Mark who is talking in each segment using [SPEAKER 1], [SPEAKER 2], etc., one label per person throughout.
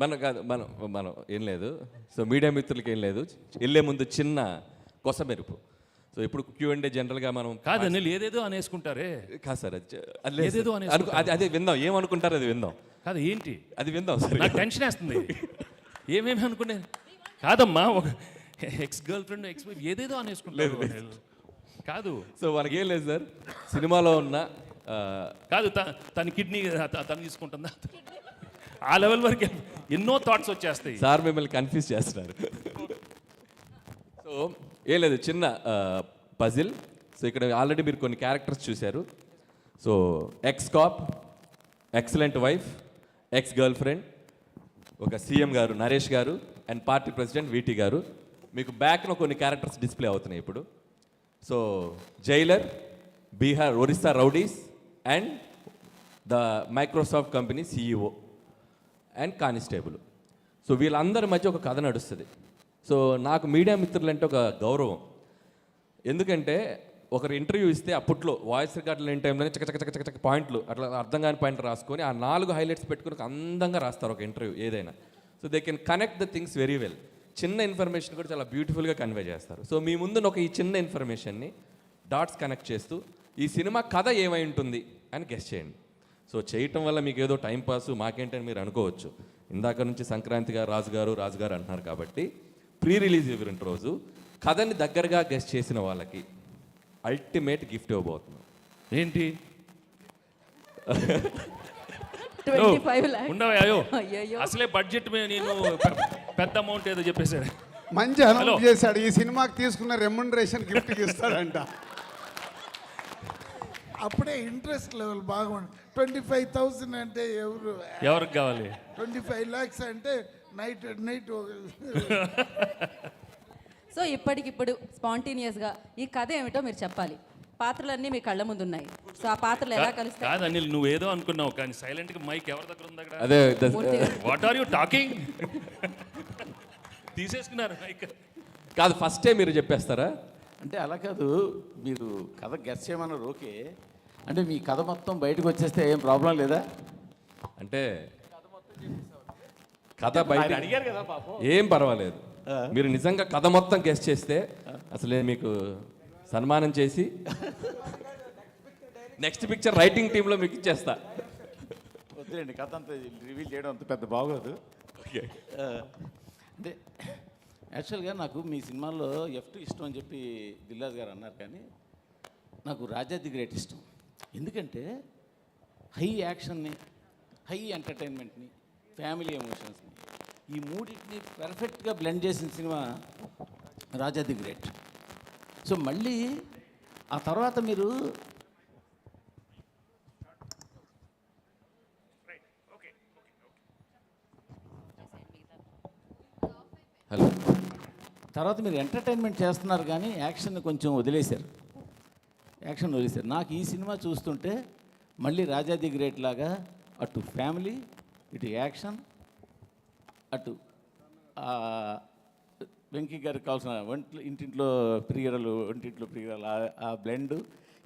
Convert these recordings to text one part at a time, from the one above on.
[SPEAKER 1] మనం కాదు మనం మనం ఏం లేదు. సో మీడియా మిత్రులకి ఏం లేదు, వెళ్ళే ముందు చిన్న కొసమెరుపు. సో ఇప్పుడు Q&A జనరల్గా మనం
[SPEAKER 2] కాదు అనిల్, ఏదేదో అనేసుకుంటారే.
[SPEAKER 1] కాదు సార్, అది లేదు
[SPEAKER 2] ఏదేదో
[SPEAKER 1] సార్.
[SPEAKER 2] అనేసుకుంటారు.
[SPEAKER 1] అది అదే విందాం, ఏమనుకుంటారు అది విందాం.
[SPEAKER 2] కాదు ఏంటి,
[SPEAKER 1] అది విందాం సార్.
[SPEAKER 2] నాకు టెన్షన్ వేస్తుంది. ఏమేమి అనుకునే కాదమ్మా, ఒక ex girl friend ex wife ఏదేదో అనేసుకుంటారు. కాదు
[SPEAKER 1] సో మనకేం లేదు సార్, సినిమాలో ఉన్న
[SPEAKER 2] కాదు తన కిడ్నీ తను తీసుకుంటుందా, ఆ లెవెల్ వరకు ఎన్నో థాట్స్ వచ్చేస్తాయి.
[SPEAKER 1] సార్ మిమ్మల్ని కన్ఫ్యూజ్ చేస్తున్నారు. సో ఏం లేదు, చిన్న పజిల్. సో ఇక్కడ ఆల్రెడీ మీరు కొన్ని క్యారెక్టర్స్ చూశారు. So X cap, excellent wife, ex girl friend, ఒక సీఎం గారు నరేష్ గారు అండ్ పార్టీ ప్రెసిడెంట్ వీటీ గారు. మీకు బ్యాక్లో కొన్ని క్యారెక్టర్స్ డిస్ప్లే అవుతున్నాయి ఇప్పుడు. So Jailer, Bihar Orissa rowdies and the Microsoft company CEO and constable. So వీళ్ళందరి మధ్య ఒక కథ నడుస్తుంది. సో నాకు మీడియా మిత్రులు అంటే ఒక గౌరవం. ఎందుకంటే ఒకరు ఇంటర్వ్యూ ఇస్తే అప్పట్లో వాయిస్ రికార్డులు లేని టైంలోనే చక్క పాయింట్లు అట్లా అర్థం కాని పాయింట్ రాసుకొని ఆ 4 హైలైట్స్ పెట్టుకుని ఒక అందంగా రాస్తారు ఒక ఇంటర్వ్యూ ఏదైనా. So they can connect the things very well. చిన్న ఇన్ఫర్మేషన్ కూడా చాలా బ్యూటిఫుల్గా కన్వే చేస్తారు. సో మీ ముందు ఒక ఈ చిన్న ఇన్ఫర్మేషన్ని డాట్స్ కనెక్ట్ చేస్తూ ఈ సినిమా కథ ఏమై ఉంటుంది అని గెస్ చేయండి. సో చేయటం వల్ల మీకు ఏదో టైం పాస్ మాకేంటని మీరు అనుకోవచ్చు. ఇందాక నుంచి సంక్రాంతి గారు రాజుగారు అంటున్నారు కాబట్టి ప్రీ రిలీజ్ ఈవెంట్ రోజు కథని దగ్గరగా గెస్ చేసిన వాళ్ళకి అల్టిమేట్ గిఫ్ట్ ఇవ్వబోతున్నాం.
[SPEAKER 2] ఏంటి
[SPEAKER 3] 25 lakhs.
[SPEAKER 2] ఉండవే అయ్యో,
[SPEAKER 3] అయ్యయ్యో.
[SPEAKER 2] అసలే బడ్జెట్ నేను పెద్ద అమౌంట్ ఏదో చెప్పేశారు.
[SPEAKER 4] మంచి అనౌన్స్ చేశాడు, ఈ సినిమాకి తీసుకున్న రెమ్యునరేషన్ గిఫ్ట్ ఇస్తాడంట.
[SPEAKER 5] అప్పుడే ఇంట్రెస్ట్ లెవెల్ బాగుంది. 25,000 అంటే
[SPEAKER 2] ఎవరికి కావాలి?
[SPEAKER 5] 25 lakhs అంటే నైట్
[SPEAKER 3] సో ఇప్పటికిప్పుడు స్పాంటేనియస్గా ఈ కథ ఏమిటో మీరు చెప్పాలి. పాత్రలన్నీ మీ కళ్ళ ముందు ఉన్నాయి. సో ఆ పాత్రలు ఎలా కలుస్తాయి?
[SPEAKER 2] కాదు అనిల్, నువ్వు ఏదో అనుకున్నావు కానీ సైలెంట్ గా మైక్ ఎవరి దగ్గర ఉంది అక్కడ?
[SPEAKER 1] అదే
[SPEAKER 2] వాట్ ఆర్ యూ టాకింగ్? తీసేసుకున్నారు మైక్.
[SPEAKER 1] కాదు, ఫస్టే మీరు చెప్పేస్తారా?
[SPEAKER 6] అంటే అలా కాదు, మీరు కథ గెస్ చేయమన్నారు ఓకే. అంటే మీ కథ మొత్తం బయటకు వచ్చేస్తే ఏం ప్రాబ్లం లేదా?
[SPEAKER 1] అంటే కథ బయట
[SPEAKER 6] అడిగారు కదా పాపం.
[SPEAKER 1] ఏం పర్వాలేదు. మీరు నిజంగా కథ మొత్తం గెస్ట్ చేస్తే అసలే మీకు సన్మానం చేసి నెక్స్ట్ పిక్చర్ రైటింగ్ టీంలో మీకు ఇచ్చేస్తా.
[SPEAKER 6] వద్దులేండి, కథ అంతా రివీల్ చేయడం అంత పెద్ద బాగోదు. అంటే యాక్చువల్గా నాకు మీ సినిమాలో F2 ఇష్టం అని చెప్పి దిల్రాజు గారు అన్నారు, కానీ నాకు రాజా ది గ్రేట్ ఇష్టం. ఎందుకంటే హై యాక్షన్ని, హై ఎంటర్టైన్మెంట్ని, ఫ్యామిలీ ఎమోషన్స్ని, ఈ మూడింటిని పర్ఫెక్ట్గా బ్లెండ్ చేసిన cinema Raja the great. So మళ్ళీ ఆ తర్వాత మీరు
[SPEAKER 1] హలో
[SPEAKER 6] తర్వాత మీరు ఎంటర్టైన్మెంట్ చేస్తున్నారు కానీ యాక్షన్ కొంచెం వదిలేశారు. నాకు ఈ సినిమా చూస్తుంటే మళ్ళీ రాజా ది గ్రేట్ లాగా అటు ఫ్యామిలీ, ఇటు యాక్షన్, అటు వెంకీ గారికి కావాల్సిన ఇంటింట్లో ప్రియరలు, ఆ బ్లెండ్,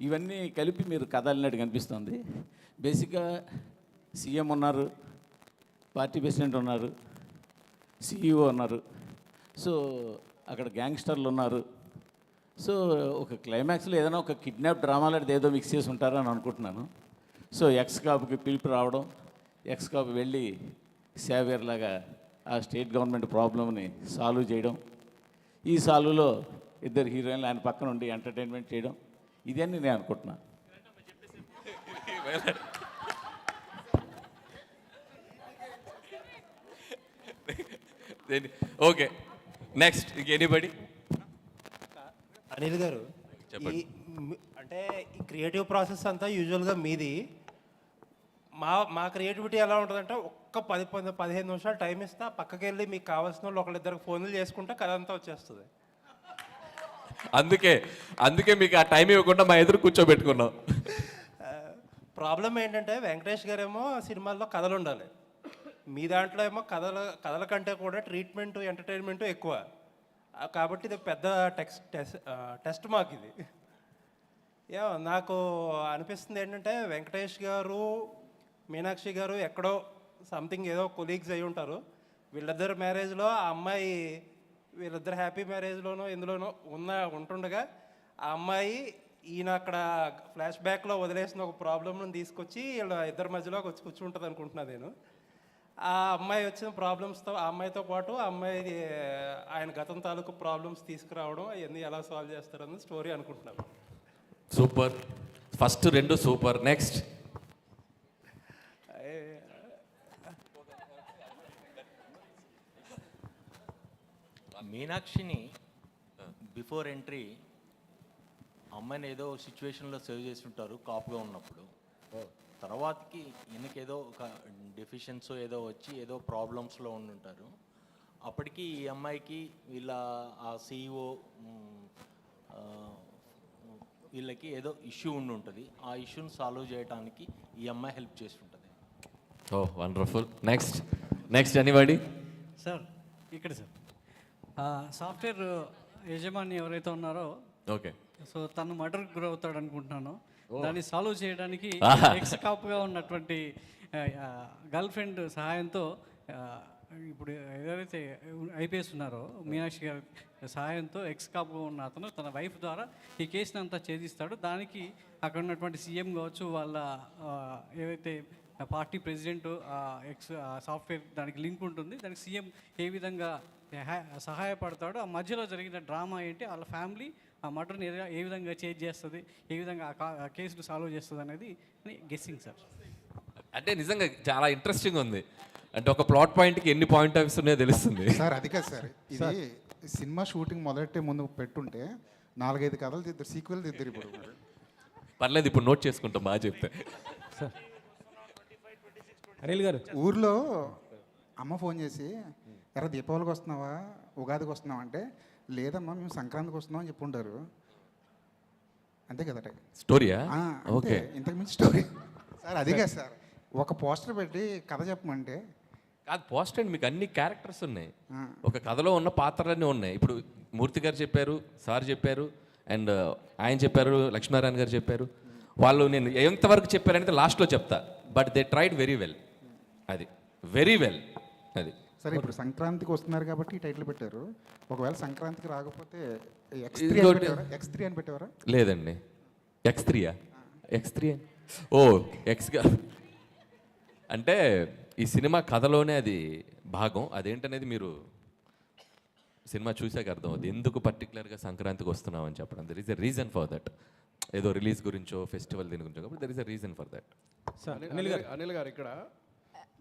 [SPEAKER 6] ఇవన్నీ కలిపి మీరు కథ అల్లినట్టు కనిపిస్తుంది. బేసిక్గా సీఎం ఉన్నారు, పార్టీ ప్రెసిడెంట్ ఉన్నారు, CEO ఉన్నారు, సో అక్కడ గ్యాంగ్స్టర్లు ఉన్నారు. సో ఒక క్లైమాక్స్లో ఏదైనా ఒక కిడ్నాప్ డ్రామా లాంటిది ఏదో మిక్స్ చేసి ఉంటారని అనుకుంటున్నాను. సో ఎక్స్ కాపుకి పిలుపు రావడం, ఎక్స్ కాపు వెళ్ళి సేవియర్ లాగా ఆ స్టేట్ గవర్నమెంట్ ప్రాబ్లమ్ని సాల్వ్ చేయడం, ఈ సాల్వ్లో ఇద్దరు హీరోయిన్లు ఆయన పక్కన ఉండి ఎంటర్టైన్మెంట్ చేయడం, ఇదన్నీ నేను అనుకుంటున్నాను.
[SPEAKER 1] Okay, next anybody?
[SPEAKER 7] అనిల్ గారు, అంటే ఈ క్రియేటివ్ ప్రాసెస్ అంతా యూజువల్గా మీది. మా క్రియేటివిటీ ఎలా ఉంటుందంటే ఒక్క 10-15 నిమిషాలు టైం ఇస్తా, పక్కకి వెళ్ళి మీకు కావాల్సిన వాళ్ళు ఒకళ్ళిద్దరికి ఫోన్లు చేసుకుంటే కథ అంతా వచ్చేస్తుంది.
[SPEAKER 1] అందుకే మీకు ఆ టైం ఇవ్వకుండా మా ఎదురు కూర్చోబెట్టుకున్నాం.
[SPEAKER 7] ప్రాబ్లం ఏంటంటే వెంకటేష్ గారేమో సినిమాల్లో కథలు ఉండాలి, మీ దాంట్లో ఏమో కథల కంటే కూడా ట్రీట్మెంట్, ఎంటర్టైన్మెంట్ ఎక్కువ. కాబట్టి ఇది పెద్ద టెస్ట్ మాకు ఇది. నాకు అనిపిస్తుంది ఏంటంటే వెంకటేష్ గారు, మీనాక్షి గారు ఎక్కడో సంథింగ్ ఏదో కొలీగ్స్ అయి ఉంటారు. వీళ్ళిద్దరు మ్యారేజ్లో ఆ అమ్మాయి వీళ్ళిద్దరు హ్యాపీ మ్యారేజ్లోనో ఎందులోనో ఉంటుండగా ఆ అమ్మాయి ఈయన అక్కడ ఫ్లాష్ బ్యాక్లో వదిలేసిన ఒక ప్రాబ్లమ్ను తీసుకొచ్చి వీళ్ళ ఇద్దరి మధ్యలోకి వచ్చి కూర్చుంటుంది అనుకుంటున్నాను నేను. ఆ అమ్మాయి వచ్చిన ప్రాబ్లమ్స్తో ఆ అమ్మాయితో పాటు ఆ అమ్మాయి ఆయన గతం తాలూకు ప్రాబ్లమ్స్ తీసుకురావడం అవన్నీ ఎలా సాల్వ్ చేస్తారని స్టోరీ అనుకుంటున్నాను.
[SPEAKER 1] సూపర్. First 2 super. నెక్స్ట్.
[SPEAKER 8] మీనాక్షిని బిఫోర్ ఎంట్రీ అమ్మాయిని ఏదో సిచ్యువేషన్లో సేవ్ చేసి ఉంటారు కాపుగా ఉన్నప్పుడు. తర్వాతకి ఈయనకేదో ఒక డెఫిషియన్స్ ఏదో వచ్చి ఏదో ప్రాబ్లమ్స్లో ఉండుంటారు. అప్పటికి ఈ అమ్మాయికి వీళ్ళ ఆ CEO వీళ్ళకి ఏదో ఇష్యూ ఉండుంటుంది. ఆ ఇష్యూని సాల్వ్ చేయడానికి ఈ అమ్మాయి హెల్ప్ చేస్తుంటుంది.
[SPEAKER 1] Oh wonderful. Next. Next anybody?
[SPEAKER 9] Sir ఇక్కడ సార్ సాఫ్ట్వేర్ యజమాని ఎవరైతే ఉన్నారో
[SPEAKER 1] ఓకే.
[SPEAKER 9] సో తను మర్డర్ గురవుతాడు అనుకుంటున్నాను. దాన్ని సాల్వ్ చేయడానికి ఎక్స్ కాపుగా ఉన్నటువంటి గర్ల్ ఫ్రెండ్ సహాయంతో ఇప్పుడు ఎవరైతే IPS ఉన్నారో మీనాక్షి గారి సహాయంతో ఎక్స్ కాపుగా ఉన్న అతను తన వైఫ్ ద్వారా ఈ కేసుని అంతా ఛేదిస్తాడు. దానికి అక్కడ ఉన్నటువంటి సీఎం కావచ్చు, వాళ్ళ ఏవైతే పార్టీ ప్రెసిడెంట్ ఎక్స్ సాఫ్ట్వేర్ దానికి లింక్ ఉంటుంది. దానికి సీఎం ఏ విధంగా సహాయపడతాడు, ఆ మధ్యలో జరిగిన డ్రామా ఏంటి, వాళ్ళ ఫ్యామిలీ ఆ మర్డర్ని ఏ విధంగా చేంజ్ చేస్తుంది, ఏ విధంగా ఆ కేసును సాల్వ్ చేస్తుంది అనేది గెస్సింగ్ సార్.
[SPEAKER 1] అంటే నిజంగా చాలా ఇంట్రెస్టింగ్ ఉంది. అంటే ఒక ప్లాట్ పాయింట్కి ఎన్ని పాయింట్ ఆఫ్ ఉన్నాయో తెలుస్తుంది.
[SPEAKER 10] సార్ అది కాదు సార్, ఇది సినిమా షూటింగ్ మొదలెట్టే ముందు పెట్టుంటే 4-5 కథలు తిద్దరు, సీక్వెల్ తిద్దరు. ఇప్పుడు
[SPEAKER 1] పర్లేదు, ఇప్పుడు నోట్ చేసుకుంటాం బాగా చెప్తే.
[SPEAKER 11] అనిల్ గారు,
[SPEAKER 10] ఊర్లో అమ్మ ఫోన్ చేసి ఎరా దీపావళికి వస్తున్నావా, ఉగాదికి వస్తున్నావా అంటే, లేదమ్మా మేము సంక్రాంతికి వస్తున్నాం అని చెప్పుంటారు. అంతే కదా
[SPEAKER 1] స్టోరీయా? ఓకే.
[SPEAKER 10] ఇంతకు మించి స్టోరీ సార్ అది కాదు సార్. ఒక పోస్టర్ పెట్టి కథ చెప్పమంటే
[SPEAKER 1] కాదు, పోస్ట్ అండ్ మీకు అన్ని క్యారెక్టర్స్ ఉన్నాయి, ఒక కథలో ఉన్న పాత్రలన్నీ ఉన్నాయి. ఇప్పుడు మూర్తి గారు చెప్పారు, సార్ చెప్పారు, అండ్ ఆయన చెప్పారు, లక్ష్మీనారాయణ గారు చెప్పారు. వాళ్ళు నేను ఎంతవరకు చెప్పారనేది లాస్ట్లో చెప్తా. But they tried very well. అది వెరీ వెల్. అది
[SPEAKER 10] సరే. ఇప్పుడు సంక్రాంతికి వస్తున్నారు కాబట్టి ఈ టైటిల్ పెట్టారు. ఒకవేళ సంక్రాంతికి రాకపోతే X3 అని పెట్టేవారా?
[SPEAKER 1] లేదండి. X3 X3 ఓ ఎక్స్గా అంటే ఈ సినిమా కథలోనే అది భాగం. అదేంటనేది మీరు సినిమా చూసాక అర్థం అవుతుంది ఎందుకు పర్టికులర్గా సంక్రాంతికి వస్తున్నాం అని చెప్పడం. There is a reason for that. ఏదో రిలీజ్ గురించో ఫెస్టివల్ దీని గురించో కాబట్టి there is a reason for that.
[SPEAKER 11] Anil గారు ఇక్కడ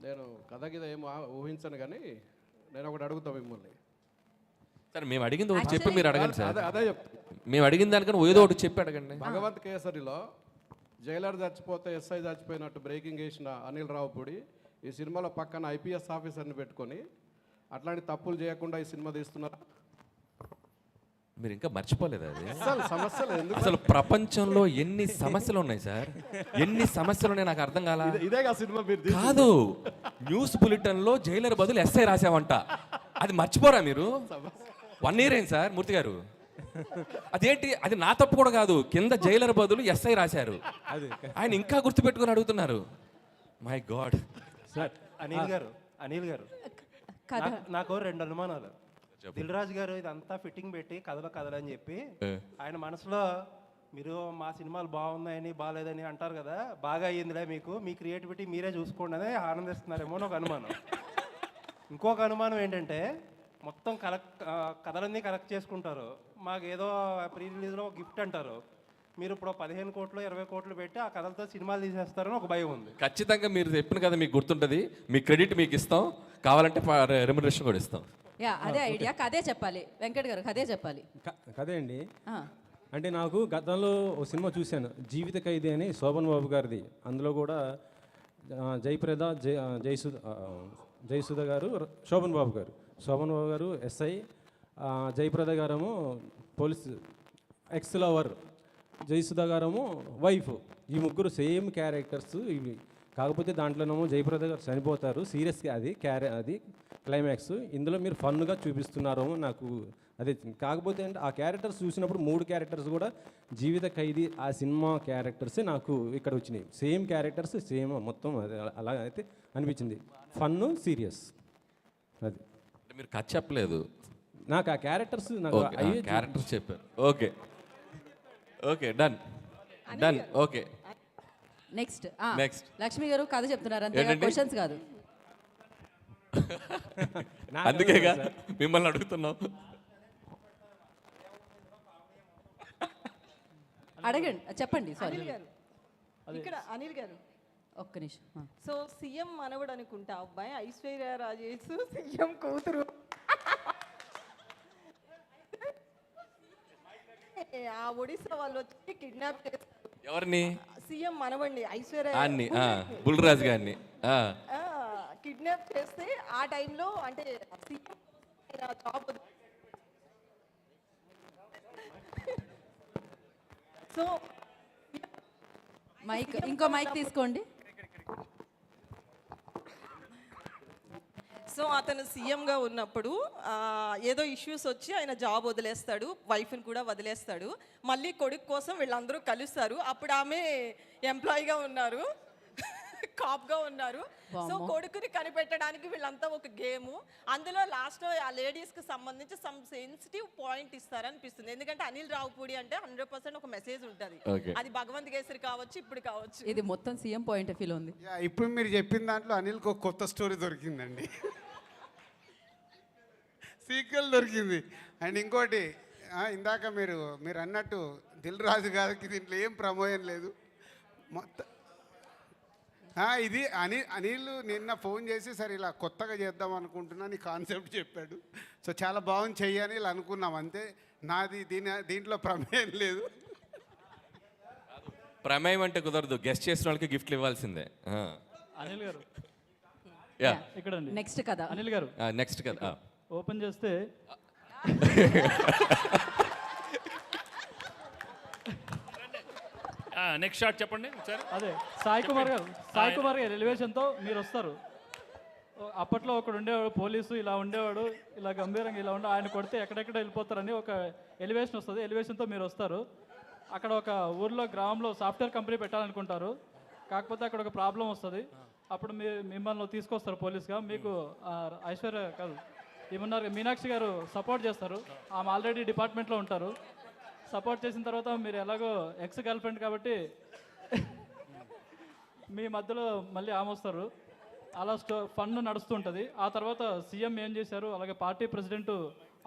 [SPEAKER 11] నేను కథ గిద ఏమో ఊహించను, కానీ నేను ఒకటి అడుగుతా మిమ్మల్ని.
[SPEAKER 1] సార్ మేము అడిగింది ఒకటి చెప్పి మీరు అడగండి సార్.
[SPEAKER 11] అదే చెప్తా.
[SPEAKER 1] మేము అడిగిన దానికన్నా ఏదో ఒకటి చెప్పి అడగండి.
[SPEAKER 11] భగవంత్ కేసరిలో జైలర్ చచ్చిపోతే SI చచ్చిపోయినట్టు బ్రేకింగ్ వేసిన అనిల్ రావుపూడి ఈ సినిమాలో పక్కన IPS ఆఫీసర్ని పెట్టుకొని అట్లాంటి తప్పులు చేయకుండా ఈ సినిమా తీస్తున్నారా?
[SPEAKER 1] మీరు ఇంకా మర్చిపోలేదు అది.
[SPEAKER 11] సమస్యలు ఎందుకు
[SPEAKER 1] అసలు ప్రపంచంలో ఎన్ని సమస్యలు ఉన్నాయి సార్, ఎన్ని సమస్యలు ఉన్నాయి నాకు అర్థం కాల.
[SPEAKER 11] ఇదే సినిమా మీరు
[SPEAKER 1] కాదు, న్యూస్ బులెటిన్లో జైలర్ బదులు SI రాసావంట. అది మర్చిపోరా మీరు? 1 year అయింది సార్ మూర్తి గారు. అదేంటి, అది నా తప్పు కూడా కాదు. కింద జైలర్ బదులు SI రాశారు. ఆయన ఇంకా గుర్తుపెట్టుకుని అడుగుతున్నారు. My God.
[SPEAKER 11] సార్
[SPEAKER 7] అనిల్ గారు నాకు 2 అనుమానాలు. దిల్ రాజు గారు ఇదంతా ఫిట్టింగ్ పెట్టి కథలని చెప్పి ఆయన మనసులో మీరు మా సినిమాలు బాగున్నాయని బాగాలేదని అంటారు కదా, బాగా అయ్యిందిలే మీకు, మీ క్రియేటివిటీ మీరే చూసుకోండి అని ఆనందిస్తున్నారేమో అని ఒక అనుమానం. ఇంకొక అనుమానం ఏంటంటే మొత్తం కథలన్నీ కలెక్ట్ చేసుకుంటారు, మాకు ఏదో ప్రీ రిలీజ్లో గిఫ్ట్ అంటారు, మీరు ఇప్పుడు 15 కోట్లు 20 కోట్లు పెట్టి ఆ కథలతో సినిమాలు తీసేస్తారని ఒక భయం ఉంది.
[SPEAKER 1] ఖచ్చితంగా మీరు చెప్పిన కదా మీకు గుర్తుంటుంది. మీ క్రెడిట్ మీకు ఇస్తాం, కావాలంటే రెమ్యునరేషన్ కూడా ఇస్తాం.
[SPEAKER 3] అదే ఐడియా. కదే చెప్పాలి వెంకట్ గారు, కదే చెప్పాలి.
[SPEAKER 11] కదే అండి. అంటే నాకు గతంలో ఒక సినిమా చూశాను, జీవిత ఖైదీ అని, శోభన్ బాబు గారిది. అందులో కూడా జయప్రద, జయసుధ గారు, శోభన్ బాబు గారు SI, జయప్రద గారేమో పోలీస్ ఎక్స్ లవర్, జయసుధ గారేమో వైఫ్. ఈ ముగ్గురు సేమ్ క్యారెక్టర్స్ ఇవి. కాకపోతే దాంట్లోనేమో జయప్రద గారు చనిపోతారు, సీరియస్గా అది క్లైమాక్స్. ఇందులో మీరు ఫన్గా చూపిస్తున్నారేమో నాకు అదే. కాకపోతే అంటే ఆ క్యారెక్టర్స్ చూసినప్పుడు 3 క్యారెక్టర్స్ కూడా జీవిత ఖైదీ ఆ సినిమా క్యారెక్టర్సే నాకు ఇక్కడ వచ్చినాయి. సేమ్ క్యారెక్టర్స్ సేమ్ మొత్తం అలా అయితే అనిపించింది. ఫన్ను సీరియస్ అది
[SPEAKER 1] అంటే మీరు కథ చెప్పలేదు,
[SPEAKER 11] నాకు ఆ క్యారెక్టర్స్ నాకు అయ్యే
[SPEAKER 1] క్యారెక్టర్స్ చెప్పారు. Okay okay, done done. Okay
[SPEAKER 3] next
[SPEAKER 1] Next.
[SPEAKER 3] Lakshmi గారు కథ చెప్తున్నారు అంతే,
[SPEAKER 1] ఏంటండి?
[SPEAKER 3] క్వశ్చన్స్ కాదు.
[SPEAKER 11] నాకు
[SPEAKER 1] అందుకేగా
[SPEAKER 11] అర్థం కాదు సార్.
[SPEAKER 1] మిమ్మల్ని అడుగుతున్నాం.
[SPEAKER 3] అడగండి, చెప్పండి. సారీ,
[SPEAKER 12] అనిల్ గారు ఇక్కడ అనిల్ గారు,
[SPEAKER 3] ఒక్క నిమిషం.
[SPEAKER 12] సో సీఎం మనవడు అనుకుంటా అబ్బాయి, ఐశ్వర్య రాజేష్ సీఎం కూతురు. ఆ ఒడిశా వాళ్ళు వచ్చి కిడ్నాప్ చేస్తారు
[SPEAKER 1] ఎవరిని?
[SPEAKER 12] సీఎం మనవండి ఐశ్వర్య
[SPEAKER 1] అన్ని బుల్రాజ్ గారిని.
[SPEAKER 12] కిడ్నాప్ చేస్తే ఆ టైంలో అంటే సీఎం జాబ్ సో
[SPEAKER 3] మైక్, ఇంకో మైక్ తీసుకోండి.
[SPEAKER 12] సో అతను సీఎంగా ఉన్నప్పుడు ఏదో ఇష్యూస్ వచ్చి ఆయన జాబ్ వదిలేస్తాడు, వైఫ్ని కూడా వదిలేస్తాడు. మళ్ళీ కొడుకు కోసం వీళ్ళందరూ కలుస్తారు. అప్పుడు ఆమె ఎంప్లాయీగా ఉన్నారు, కాప్గా ఉన్నారు. సో కొడుకుని కనిపెట్టడానికి వీళ్ళంతా ఒక గేము. అందులో లాస్ట్లో ఆ లేడీస్కి సంబంధించి సమ్ సెన్సిటివ్ పాయింట్ ఇస్తారనిపిస్తుంది. ఎందుకంటే అనిల్ రావుపూడి అంటే 100% ఒక మెసేజ్ ఉంటుంది. అది భగవంత్ కేసరి కావచ్చు, ఇప్పుడు కావచ్చు.
[SPEAKER 3] ఇది మొత్తం సీఎం పాయింట్ ఆఫ్ వ్యూలో ఉంది.
[SPEAKER 4] ఇప్పుడు మీరు చెప్పిన దాంట్లో అనిల్కి ఒక కొత్త స్టోరీ దొరికిందండి, సీక్వెల్ దొరికింది. అండ్ ఇంకోటి ఇందాక మీరు అన్నట్టు దిల్ రాజు గారికి దీంట్లో ఏం ప్రమోయం లేదు మొత్తం. ఇది అనిల్ నిన్న ఫోన్ చేసి సరే ఇలా కొత్తగా చేద్దాం అనుకుంటున్నా నీ కాన్సెప్ట్ చెప్పాడు. సో చాలా బాగుంది చెయ్యని ఇలా అనుకున్నాం అంతే. నాది దీంట్లో ప్రమేయం లేదు.
[SPEAKER 1] ప్రమేయం అంటే కుదరదు, గెస్ట్ చేసిన వాళ్ళకి గిఫ్ట్లు ఇవ్వాల్సిందే.
[SPEAKER 9] అనిల్ గారు
[SPEAKER 1] యా,
[SPEAKER 9] ఇక్కడ
[SPEAKER 3] నెక్స్ట్ కదా
[SPEAKER 9] అనిల్ గారు
[SPEAKER 1] నెక్స్ట్ కదా.
[SPEAKER 9] ఓపెన్ చేస్తే
[SPEAKER 2] నెక్స్ట్ షాట్ చెప్పండి ఒకసారి.
[SPEAKER 9] అదే సాయి కుమార్ గారు ఎలివేషన్తో మీరు వస్తారు. అప్పట్లో ఒకడు ఉండేవాడు పోలీసు, ఇలా ఉండేవాడు, ఇలా గంభీరంగా ఇలా ఉండే, ఆయన కొడితే ఎక్కడెక్కడ వెళ్ళిపోతారని ఒక ఎలివేషన్ వస్తుంది. ఎలివేషన్తో మీరు వస్తారు. అక్కడ ఒక ఊర్లో గ్రామంలో సాఫ్ట్వేర్ కంపెనీ పెట్టాలనుకుంటారు. కాకపోతే అక్కడ ఒక ప్రాబ్లం వస్తుంది. అప్పుడు మిమ్మల్ని తీసుకొస్తారు పోలీస్గా. మీకు ఐశ్వర్య కాదు ఏమన్నారు మీనాక్షి గారు సపోర్ట్ చేస్తారు. ఆమె ఆల్రెడీ డిపార్ట్మెంట్లో ఉంటారు. సపోర్ట్ చేసిన తర్వాత మీరు ఎలాగో ఎక్స్ గర్ల్ ఫ్రెండ్ కాబట్టి మీ మధ్యలో మళ్ళీ ఆమె వస్తారు. అలా ఫండ్ నడుస్తుంటుంది. ఆ తర్వాత సీఎం ఏం చేశారు, అలాగే పార్టీ ప్రెసిడెంట్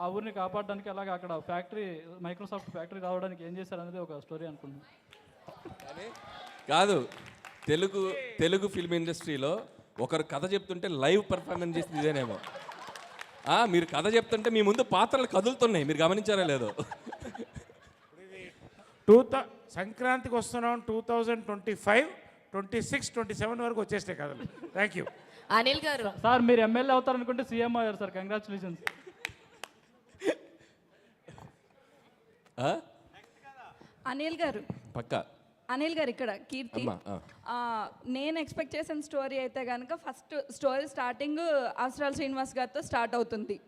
[SPEAKER 9] ఆ ఊరిని కాపాడడానికి, అలాగే అక్కడ ఫ్యాక్టరీ మైక్రోసాఫ్ట్ ఫ్యాక్టరీ రావడానికి ఏం చేశారు అనేది ఒక స్టోరీ అనుకుంటున్నాను.
[SPEAKER 1] కాదు, తెలుగు ఫిల్మ్ ఇండస్ట్రీలో ఒకరు కథ చెప్తుంటే లైవ్ పర్ఫార్మెన్స్ చేసింది ఇదేనేమో. మీరు కథ చెప్తుంటే మీ ముందు పాత్రలు కదులుతున్నాయి, మీరు గమనించారా లేదో.
[SPEAKER 13] సంక్రాంతికి వస్తున్నాం 2025, 26, 27 వరకు వచ్చేస్తాయి కథలు. Thank you.
[SPEAKER 12] అనిల్ గారు
[SPEAKER 9] సార్ మీరు ఎమ్మెల్యే అవుతారనుకుంటే సీఎం అయ్యారు సార్, కంగ్రాచులేషన్స్.
[SPEAKER 12] అనిల్ గారు
[SPEAKER 1] పక్కా
[SPEAKER 12] అనిల్ గారు ఇక్కడ కీర్తి. నేను ఎక్స్పెక్ట్ చేసిన స్టోరీ అయితే కనుక ఫస్ట్ స్టోరీ స్టార్టింగ్ అవసరాల శ్రీనివాస్ గారితో స్టార్ట్ అవుతుంది.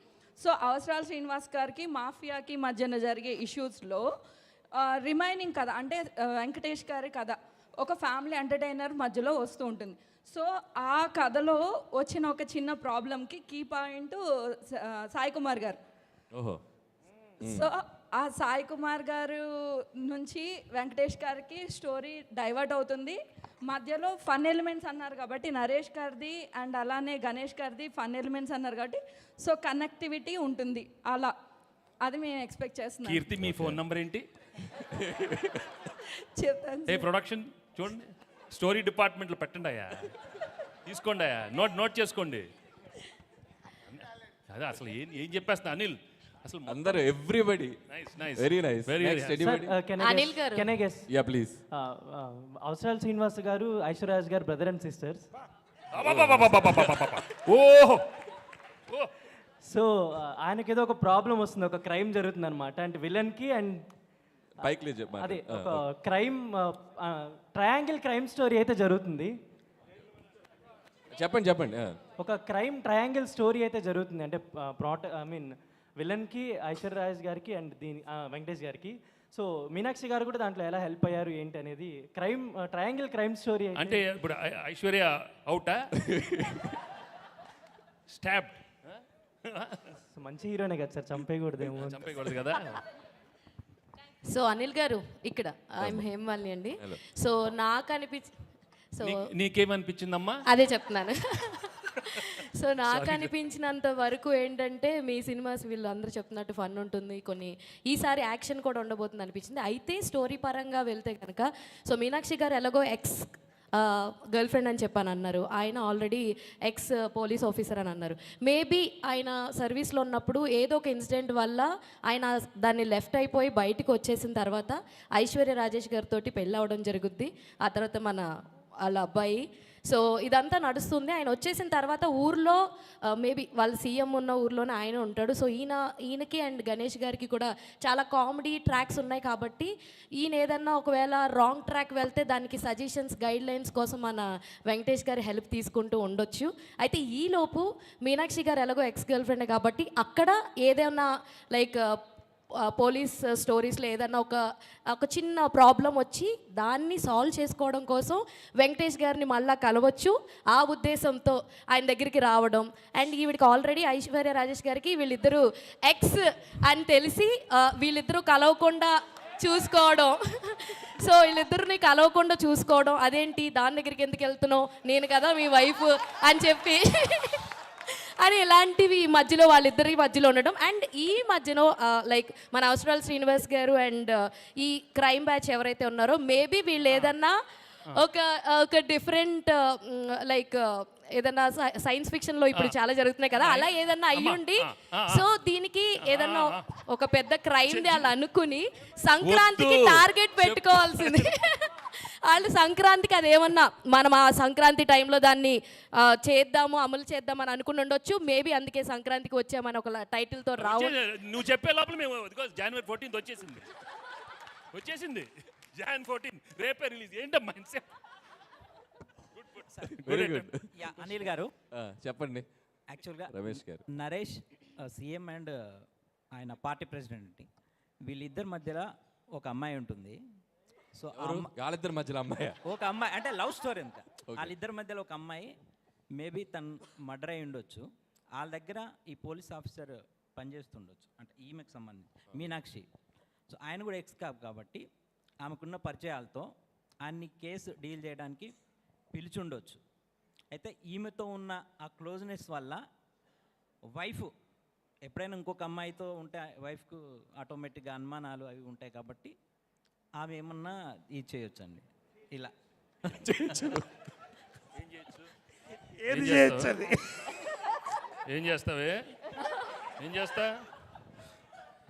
[SPEAKER 12] సో అవసరాల శ్రీనివాస్ గారికి మాఫియాకి మధ్యన జరిగే ఇష్యూస్లో రిమైనింగ్ కథ అంటే వెంకటేష్ గారి కథ ఒక ఫ్యామిలీ ఎంటర్టైనర్ మధ్యలో వస్తూ ఉంటుంది. సో ఆ కథలో వచ్చిన ఒక చిన్న ప్రాబ్లంకి కీ పాయింట్ సాయి కుమార్ గారు.
[SPEAKER 1] ఓహో.
[SPEAKER 12] సో ఆ సాయి కుమార్ గారు నుంచి వెంకటేష్ గారికి స్టోరీ డైవర్ట్ అవుతుంది. మధ్యలో ఫన్ ఎలిమెంట్స్ అన్నారు కాబట్టి నరేష్ గారిది అండ్ అలానే గణేష్ గారిది ఫన్ ఎలిమెంట్స్ అన్నారు కాబట్టి సో కనెక్టివిటీ ఉంటుంది. అలా అది మేము ఎక్స్పెక్ట్ చేస్తున్నాం.
[SPEAKER 2] కీర్తి మీ ఫోన్ నంబర్ ఏంటి?
[SPEAKER 12] చెప్తాను.
[SPEAKER 2] ఏ ప్రొడక్షన్ చూడండి, స్టోరీ డిపార్ట్మెంట్లో పెట్టండి అయ్యా, తీసుకోండి అయ్యా, నోట్ చేసుకోండి. అదే అసలు ఏం చెప్పేస్తా అనిల్, అసలు
[SPEAKER 1] అందరూ everybody very nice.
[SPEAKER 12] Anil garu
[SPEAKER 9] can I guess?
[SPEAKER 1] Ya please.
[SPEAKER 9] Avasarala Srinivas garu Aishwaryaraj garu brother and sisters.
[SPEAKER 2] ఓహో.
[SPEAKER 9] సో ఆయనకి ఏదో ఒక ప్రాబ్లం వస్తుంది, ఒక క్రైమ్ జరుగుతుంది అనమాట. అంటే విలన్కి అండ్
[SPEAKER 1] పైకి
[SPEAKER 9] అదే ఒక క్రైమ్ ట్రయాంగిల్ క్రైమ్ స్టోరీ అయితే జరుగుతుంది.
[SPEAKER 1] చెప్పండి.
[SPEAKER 9] ఒక క్రైమ్ ట్రయాంగిల్ స్టోరీ అయితే జరుగుతుంది. అంటే విలన్కి ఐశ్వర్యరాజ్ గారికి అండ్ వెంకటేష్ గారికి. సో మీనాక్షి గారు కూడా దాంట్లో ఎలా హెల్ప్ అయ్యారు ఏంటి అనేది ట్రయాంగిల్ క్రైమ్ స్టోరీ.
[SPEAKER 2] అంటే ఇప్పుడు ఐశ్వర్య అవుటా స్టాబ్
[SPEAKER 14] మంచి హీరోనే కదా సార్, చంపేయకూడదేమో.
[SPEAKER 2] చంపేయకూడదు కదా.
[SPEAKER 15] సో అనిల్ గారు ఇక్కడ ఐఎమ్ హేమమాలిని అండి. సో నాకు
[SPEAKER 2] నీకేమనిపించిందమ్మా?
[SPEAKER 15] అదే చెప్తున్నాను. సో నాకు అనిపించినంత వరకు ఏంటంటే మీ సినిమాస్ వీళ్ళు అందరూ చెప్తున్నట్టు ఫన్ ఉంటుంది, కొన్ని ఈసారి యాక్షన్ కూడా ఉండబోతుంది అనిపించింది. అయితే స్టోరీ పరంగా వెళ్తే కనుక సో మీనాక్షి గారు ఎలాగో ఎక్స్ గర్ల్ ఫ్రెండ్ అని చెప్పని అన్నారు, ఆయన ఆల్రెడీ ఎక్స్ పోలీస్ ఆఫీసర్ అని అన్నారు. మేబీ ఆయన సర్వీస్లో ఉన్నప్పుడు ఏదో ఒక ఇన్సిడెంట్ వల్ల ఆయన దాన్ని లెఫ్ట్ అయిపోయి బయటికి వచ్చేసిన తర్వాత ఐశ్వర్య రాజేష్ గారితో పెళ్ళి అవ్వడం జరుగుద్ది. ఆ తర్వాత వాళ్ళ అబ్బాయి. సో ఇదంతా నడుస్తుంది. ఆయన వచ్చేసిన తర్వాత ఊర్లో మేబీ వాళ్ళ సీఎం ఉన్న ఊర్లోనే ఆయన ఉంటాడు. సో ఈయనకి అండ్ గణేష్ గారికి కూడా చాలా కామెడీ ట్రాక్స్ ఉన్నాయి కాబట్టి ఈయన ఏదన్నా ఒకవేళ రాంగ్ ట్రాక్ వెళ్తే దానికి సజెషన్స్ గైడ్ లైన్స్ కోసం మన వెంకటేష్ గారి హెల్ప్ తీసుకుంటూ ఉండొచ్చు. అయితే ఈలోపు మీనాక్షి గారు ఎలాగో ఎక్స్ గర్ల్ ఫ్రెండ్ కాబట్టి అక్కడ ఏదైనా లైక్ పోలీస్ స్టోరీస్లో ఏదన్నా ఒక చిన్న ప్రాబ్లం వచ్చి దాన్ని సాల్వ్ చేసుకోవడం కోసం వెంకటేష్ గారిని మళ్ళీ కలవచ్చు. ఆ ఉద్దేశంతో ఆయన దగ్గరికి రావడం అండ్ ఈవిడికి ఆల్రెడీ ఐశ్వర్య రాజేష్ గారికి వీళ్ళిద్దరూ ఎక్స్ అని తెలిసి వీళ్ళిద్దరూ కలవకుండా చూసుకోవడం. సో వీళ్ళిద్దరిని కలవకుండా చూసుకోవడం, అదేంటి దాని దగ్గరికి ఎందుకు వెళ్తున్నావు, నేను కదా మీ వైఫ్ అని చెప్పి అని ఇలాంటివి మధ్యలో వాళ్ళిద్దరి మధ్యలో ఉండడం. అండ్ ఈ మధ్యలో లైక్ మన అవసరాలు శ్రీనివాస్ గారు అండ్ ఈ క్రైమ్ బ్యాచ్ ఎవరైతే ఉన్నారో మేబీ వీళ్ళు ఏదన్నా ఒక డిఫరెంట్ లైక్ ఏదన్నా సైన్స్ ఫిక్షన్లో ఇప్పుడు చాలా జరుగుతున్నాయి కదా, అలా ఏదన్నా అయ్యుండి సో దీనికి ఏదన్నా ఒక పెద్ద క్రైమ్ వాళ్ళు అనుకుని సంక్రాంతికి టార్గెట్ పెట్టుకోవాల్సింది. వాళ్ళు సంక్రాంతికి అదేమన్నా మనం ఆ సంక్రాంతి టైంలో దాన్ని చేద్దాము అమలు చేద్దాం అని అనుకుని ఉండొచ్చు. మేబీ అందుకే సంక్రాంతికి వచ్చామని ఒక టైటిల్తో
[SPEAKER 2] నువ్వు చెప్పే లోపల మేము జనవరి 14 వచ్చేసింది. Jan 14 రేపే రిలీజ్. ఏంటమ్మా
[SPEAKER 1] వెరీ గుడ్.
[SPEAKER 14] అనిల్ గారు
[SPEAKER 1] చెప్పండి.
[SPEAKER 14] యాక్చువల్గా
[SPEAKER 1] రమేష్ గారు,
[SPEAKER 14] నరేష్ సీఎం అండ్ ఆయన పార్టీ ప్రెసిడెంట్, వీళ్ళిద్దరి మధ్యలో ఒక అమ్మాయి ఉంటుంది. సో
[SPEAKER 1] వాళ్ళిద్దరి మధ్యలో అమ్మాయి,
[SPEAKER 14] ఒక అమ్మాయి అంటే లవ్ స్టోరీ అంతా. వాళ్ళిద్దరి మధ్యలో ఒక అమ్మాయి మేబీ తను మర్డర్ అయి ఉండొచ్చు. వాళ్ళ దగ్గర ఈ పోలీస్ ఆఫీసర్ పనిచేస్తుండొచ్చు, అంటే ఈమెకు సంబంధించి మీనాక్షి. సో ఆయన కూడా ఎక్స్ కాప్ కాబట్టి ఆమెకున్న పరిచయాలతో ఆయన్ని కేసు డీల్ చేయడానికి పిలిచుండొచ్చు. అయితే ఈమెతో ఉన్న ఆ క్లోజ్నెస్ వల్ల వైఫ్ ఎప్పుడైనా ఇంకొక అమ్మాయితో ఉంటే వైఫ్కు ఆటోమేటిక్గా అనుమానాలు అవి ఉంటాయి కాబట్టి ఆమె ఏమన్నా ఇది చేయొచ్చు అండి. ఇలా
[SPEAKER 2] ఏం చేస్తావే? ఏం చేస్తా?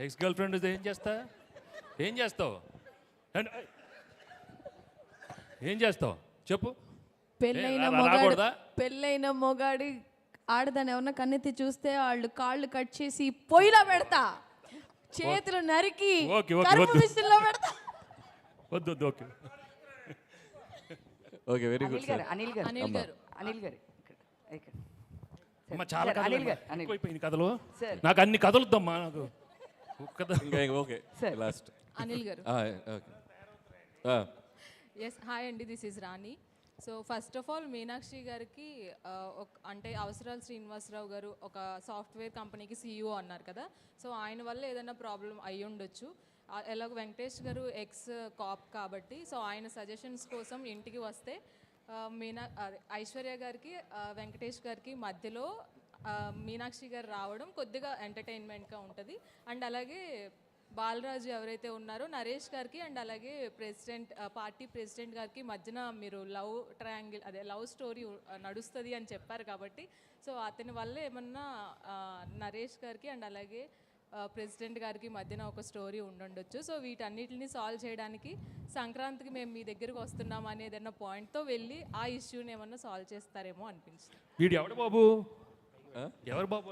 [SPEAKER 2] ఎక్స్ గర్ల్ ఫ్రెండ్ ఏం చేస్తా? ఏం చేస్తావు? ఏం చేస్తావు చెప్పు.
[SPEAKER 16] పెళ్ళైన మొగాడి ఆడదాన్ని ఎవరన్నా కన్నెత్తి చూస్తే వాళ్ళు కాళ్ళు కట్ చేసి పొయ్యిలో పెడతా, చేతులు నరికి మిషన్లో పెడతా.
[SPEAKER 2] వద్దు.
[SPEAKER 1] Okay very good.
[SPEAKER 16] అనిల్ గారు
[SPEAKER 2] చాలా కథలు కథలు నాకు అన్ని కథలుద్దమ్మా నాకు.
[SPEAKER 1] ఓకే లాస్ట్
[SPEAKER 16] అనిల్ గారు.
[SPEAKER 17] ఎస్ హాయ్ అండి, this is Rani. So first of all Meenakshi గారికి అంటే అవసరాలు శ్రీనివాసరావు గారు ఒక సాఫ్ట్వేర్ కంపెనీకి CEO అన్నారు కదా, సో ఆయన వల్ల ఏదైనా ప్రాబ్లం అయి ఉండొచ్చు. ఎలాగో వెంకటేష్ గారు ఎక్స్ కాప్ కాబట్టి సో ఆయన సజెషన్స్ కోసం ఇంటికి వస్తే ఐశ్వర్య గారికి వెంకటేష్ గారికి మధ్యలో మీనాక్షి గారు రావడం కొద్దిగా ఎంటర్టైన్మెంట్గా ఉంటుంది. అండ్ అలాగే బాలరాజు ఎవరైతే ఉన్నారో నరేష్ గారికి అండ్ అలాగే పార్టీ ప్రెసిడెంట్ గారికి మధ్యన మీరు లవ్ ట్రయాంగిల్ లవ్ స్టోరీ నడుస్తుంది అని చెప్పారు కాబట్టి సో అతని వల్ల ఏమన్నా నరేష్ గారికి అండ్ అలాగే ప్రెసిడెంట్ గారికి మధ్యన ఒక స్టోరీ ఉండొచ్చు. సో వీటన్నిటిని సాల్వ్ చేయడానికి సంక్రాంతికి మేము మీ దగ్గరికి వస్తున్నాం అనేది ఏదన్నా పాయింట్తో వెళ్ళి ఆ ఇష్యూని ఏమన్నా సాల్వ్ చేస్తారేమో అనిపించింది.
[SPEAKER 2] వీడు ఎవడు బాబు? ఎవరు బాబు?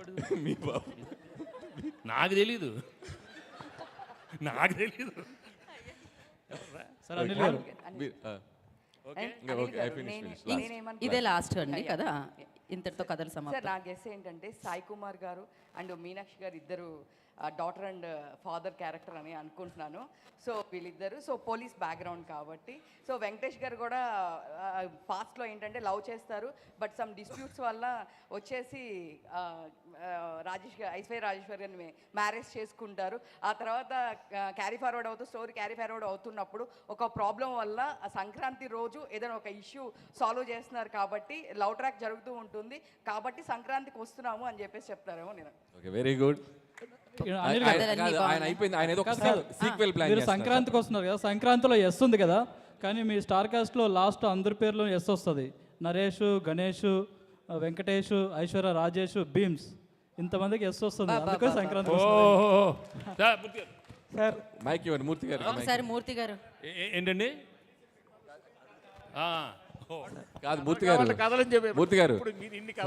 [SPEAKER 1] మీ బాబు.
[SPEAKER 2] నాకు తెలీదు.
[SPEAKER 3] ఇదే లాస్ట్ అండి కదా. ఇంతటితో కథలు
[SPEAKER 18] సార్
[SPEAKER 3] సమాప్తం.
[SPEAKER 18] నా గెస్ ఏంటంటే సాయి కుమార్ గారు అండ్ మీనాక్షి గారు ఇద్దరు డాటర్ అండ్ ఫాదర్ క్యారెక్టర్ అని అనుకుంటున్నాను. సో వీళ్ళిద్దరు సో పోలీస్ బ్యాక్గ్రౌండ్ కాబట్టి సో వెంకటేష్ గారు కూడా పాస్ట్లో ఏంటంటే లవ్ చేస్తారు, బట్ సమ్ డిస్ప్యూట్స్ వల్ల వచ్చేసి ఐశ్వర్య రాజేశ్వర్ గారిని మ్యారేజ్ చేసుకుంటారు. ఆ తర్వాత క్యారీ ఫార్వర్డ్ అవుతూ స్టోరీ క్యారీ ఫార్వర్డ్ అవుతున్నప్పుడు ఒక ప్రాబ్లం వల్ల ఆ సంక్రాంతి రోజు ఏదైనా ఒక ఇష్యూ సాల్వ్ చేస్తున్నారు కాబట్టి లవ్ ట్రాక్ జరుగుతూ ఉంటుంది కాబట్టి సంక్రాంతికి వస్తున్నాము అని చెప్పేసి చెప్తారేమో నేను.
[SPEAKER 1] Okay, very good. ఆయన అయిపోయింది, ఆయన ఏదో సీక్వెల్ ప్లాన్
[SPEAKER 9] మీరు సంక్రాంతికి వస్తున్నారు కదా, సంక్రాంతిలో ఎస్ ఉంది కదా, కానీ మీ స్టార్ కాస్ట్లో లాస్ట్ అందరి పేర్లు ఎస్ వస్తుంది. నరేష్, గణేష్, వెంకటేష్, ఐశ్వర్య రాజేష్, భీమ్స్, ఇంతమందికి ఎస్ వస్తుంది. అందుకే సంక్రాంతి
[SPEAKER 1] సార్ మైక్ ఇవ్వండి మూర్తి గారు.
[SPEAKER 3] ఒకసారి మూర్తి గారు
[SPEAKER 2] ఏంటండి?
[SPEAKER 1] కాదు మూర్తి గారు, మూర్తి గారు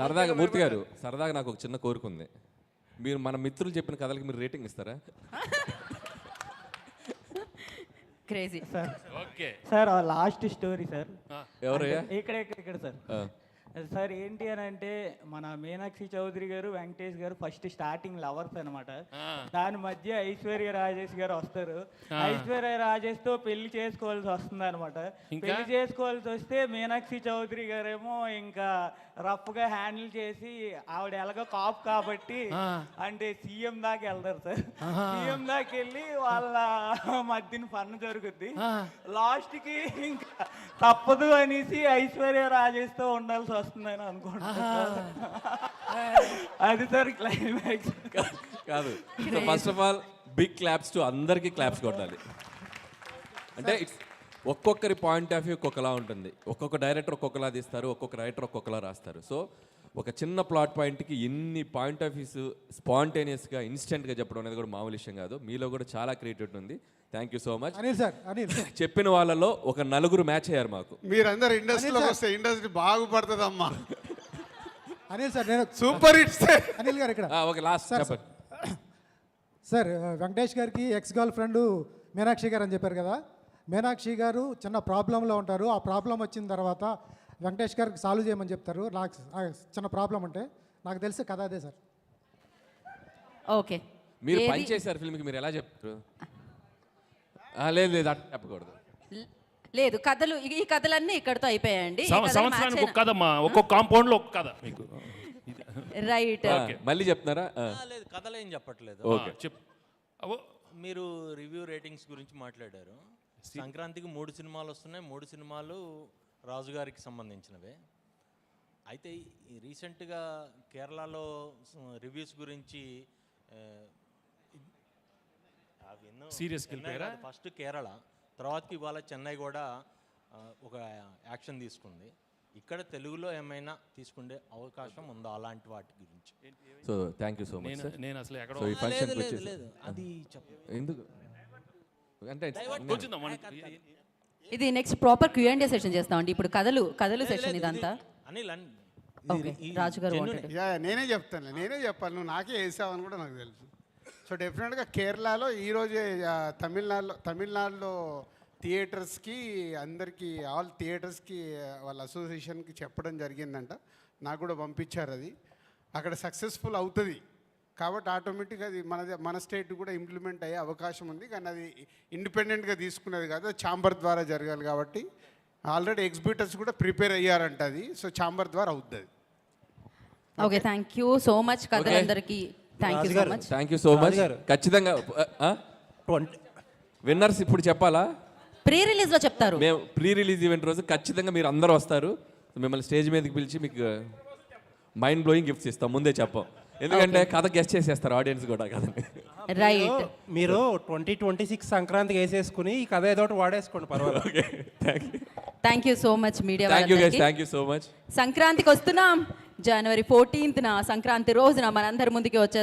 [SPEAKER 1] సరదాగా, మూర్తి గారు సరదాగా నాకు ఒక చిన్న కోరిక ఉంది. మీరు మన మిత్రులు చెప్పిన కథలకి మీరు రేటింగ్ ఇస్తారా?
[SPEAKER 3] Crazy
[SPEAKER 9] sir.
[SPEAKER 2] Okay
[SPEAKER 9] sir last story sir.
[SPEAKER 1] ఎవరయ్యా?
[SPEAKER 9] ఇక్కడ సార్. సార్ ఏంటి అని అంటే మన మీనాక్షి చౌదరి గారు, వెంకటేష్ గారు ఫస్ట్ స్టార్టింగ్ లవర్స్ అనమాట. దాని మధ్య ఐశ్వర్య రాజేష్ గారు వస్తారు. ఐశ్వర్య రాజేష్ తో పెళ్లి చేసుకోవాల్సి వస్తుంది అనమాట. పెళ్లి చేసుకోవాల్సి వస్తే మీనాక్షి చౌదరి గారేమో ఇంకా రఫ్ గా హ్యాండిల్ చేసి ఆవిడ ఎలాగో కాప్ కాబట్టి అంటే సీఎం దాకా వెళ్తారు సార్. సీఎం దాకా వెళ్ళి వాళ్ళ మధ్యన పన్ను జరుగుద్ది. లాస్ట్ కి ఇంకా తప్పదు అనేసి ఐశ్వర్య రాజేష్ తో ఉండాల్సి వస్తుందని అనుకుంటున్నాను. అది సార్ క్లైమాక్స్.
[SPEAKER 1] కాదు, first of all big claps to అందరికీ క్లాప్స్ కొట్టాలి. అంటే ఇట్స్ ఒక్కొక్కరి పాయింట్ ఆఫ్ వ్యూ ఒక్కొక్కలా ఉంటుంది. ఒక్కొక్క డైరెక్టర్ ఒక్కొక్కలా తీస్తారు, ఒక్కొక్క రైటర్ ఒక్కొక్కలా రాస్తారు. సో ఒక చిన్న ప్లాట్ పాయింట్కి ఇన్ని పాయింట్ ఆఫ్ వ్యూస్ స్పాంటేనియస్గా ఇన్స్టెంట్గా చెప్పడం అనేది కూడా మామూలు విషయం కాదు. మీలో కూడా చాలా క్రియేటివిటీ ఉంది. Thank you so much.
[SPEAKER 19] Anil sir, Anil
[SPEAKER 1] చెప్పిన వాళ్ళలో ఒక నలుగురు మ్యాచ్ అయ్యారు మాకు.
[SPEAKER 4] మీరందరూ ఇండస్ట్రీలోకి వస్తే ఇండస్ట్రీ బాగుపడుతుందమ్మా.
[SPEAKER 19] అనిల్ సార్, నేను
[SPEAKER 4] సూపర్ హిట్స్.
[SPEAKER 19] అనిల్ గారు ఇక్కడ.
[SPEAKER 1] ఓకే, లాస్ట్ చెప్పండి
[SPEAKER 19] సార్. వెంకటేష్ గారికి ఎక్స్ గర్ల్ ఫ్రెండ్ మీనాక్షి గారు అని చెప్పారు కదా. మీనాక్షి గారు చిన్న ప్రాబ్లంలో ఉంటారు. ఆ ప్రాబ్లం వచ్చిన తర్వాత వెంకటేష్ గారికి సాల్వ్ చేయమని చెప్తారు. నాకు చిన్న ప్రాబ్లం అంటే నాకు తెలిసి కథ అదే సార్.
[SPEAKER 3] ఓకే,
[SPEAKER 1] మీరు పని చేశారు ఫిల్మ్కి, మీరు ఎలా చెప్తారు? లేదు లేదు అట్లా చెప్పకూడదు.
[SPEAKER 3] లేదు, కథలు ఈ కథలన్నీ ఇక్కడతో అయిపోయాయండి.
[SPEAKER 2] సంవత్సరానికి ఒక కథ, ఒక్కొక్క కాంపౌండ్ లో ఒక కథ మీకు.
[SPEAKER 3] రైట్,
[SPEAKER 1] మళ్ళీ చెప్తున్నారా?
[SPEAKER 8] లేదు, కథలు ఏం చెప్పట్లేదు.
[SPEAKER 1] ఓకే,
[SPEAKER 2] చెప్పు.
[SPEAKER 8] మీరు రివ్యూ రేటింగ్స్ గురించి మాట్లాడారు. సంక్రాంతికి 3 సినిమాలు వస్తున్నాయి. 3 సినిమాలు రాజుగారికి సంబంధించినవే. అయితే రీసెంట్గా కేరళలో రివ్యూస్ గురించి
[SPEAKER 2] సీరియస్కి వెళ్ళిపోయారా?
[SPEAKER 8] ఫస్ట్ కేరళ, తర్వాతకి ఇవాళ చెన్నై కూడా ఒక యాక్షన్ తీసుకుంది. ఇక్కడ తెలుగులో ఏమైనా తీసుకునే అవకాశం ఉందా అలాంటి వాటి గురించి?
[SPEAKER 1] So thank you so much sir.
[SPEAKER 2] నేను అసలు ఎక్కడో
[SPEAKER 1] సో ఈ ఫంక్షన్కి
[SPEAKER 8] లేదు
[SPEAKER 1] వచ్చేసి
[SPEAKER 8] అది
[SPEAKER 1] ఎందుకు అంటే
[SPEAKER 3] ఇది నెక్స్ట్ ప్రాపర్ Q&A సెషన్ చేస్తామండి. ఇప్పుడు కథలు సెషన్ ఇదంతా.
[SPEAKER 8] అనిల్
[SPEAKER 3] ఓకే, రాజు గారు
[SPEAKER 4] నేనే చెప్తాను, నేనే చెప్పాలి. నువ్వు నాకే వేసావని కూడా నాకు తెలుసు. సో డెఫినెట్గా కేరళలో ఈరోజే తమిళనాడులో థియేటర్స్కి అందరికీ ఆల్ థియేటర్స్కి వాళ్ళ అసోసియేషన్కి చెప్పడం జరిగిందంట. నాకు కూడా పంపించారు. అది అక్కడ సక్సెస్ఫుల్ అవుతుంది కాబట్టి ఆటోమేటిక్గా అది మన స్టేట్ కూడా ఇంప్లిమెంట్ అయ్యే అవకాశం ఉంది. కానీ అది ఇండిపెండెంట్గా తీసుకునేది కాదు, ఛాంబర్ ద్వారా జరగాలి. కాబట్టి ఆల్రెడీ ఎగ్జిబిటర్స్ కూడా ప్రిపేర్ అయ్యారంట అది. సో ఛాంబర్ ద్వారా అవుతుంది.
[SPEAKER 3] Okay, thank you so much కథలందరికీ. Thank you so much.
[SPEAKER 1] Thank you so much. ఖచ్చితంగా విన్నర్స్ ఇప్పుడు చెప్పాలా?
[SPEAKER 3] ప్రీ రిలీజ్లో చెప్తారు.
[SPEAKER 1] మేము ప్రీ రిలీజ్ ఈవెంట్ రోజు ఖచ్చితంగా మీరు అందరూ వస్తారు. మిమ్మల్ని స్టేజ్ మీదకి పిలిచి మీకు మైండ్ బ్లోయింగ్ గిఫ్ట్స్ ఇస్తాం. ముందే చెప్పాం, ఎందుకంటే కథ గెస్ట్ చేసేస్తారు ఆడియన్స్ కూడా కథని.
[SPEAKER 3] రైట్,
[SPEAKER 7] మీరు 2026 సంక్రాంతికి వేసేసుకుని ఈ కథ ఏదో ఒకటి వాడేసుకోండి, పర్వాలేదు.
[SPEAKER 1] Okay,
[SPEAKER 3] thank you so much media.
[SPEAKER 1] Thank you so much.
[SPEAKER 3] సంక్రాంతికి వస్తున్నాం. January 14th సంక్రాంతి రోజున మనందరి ముందుకి వచ్చేస్తాం.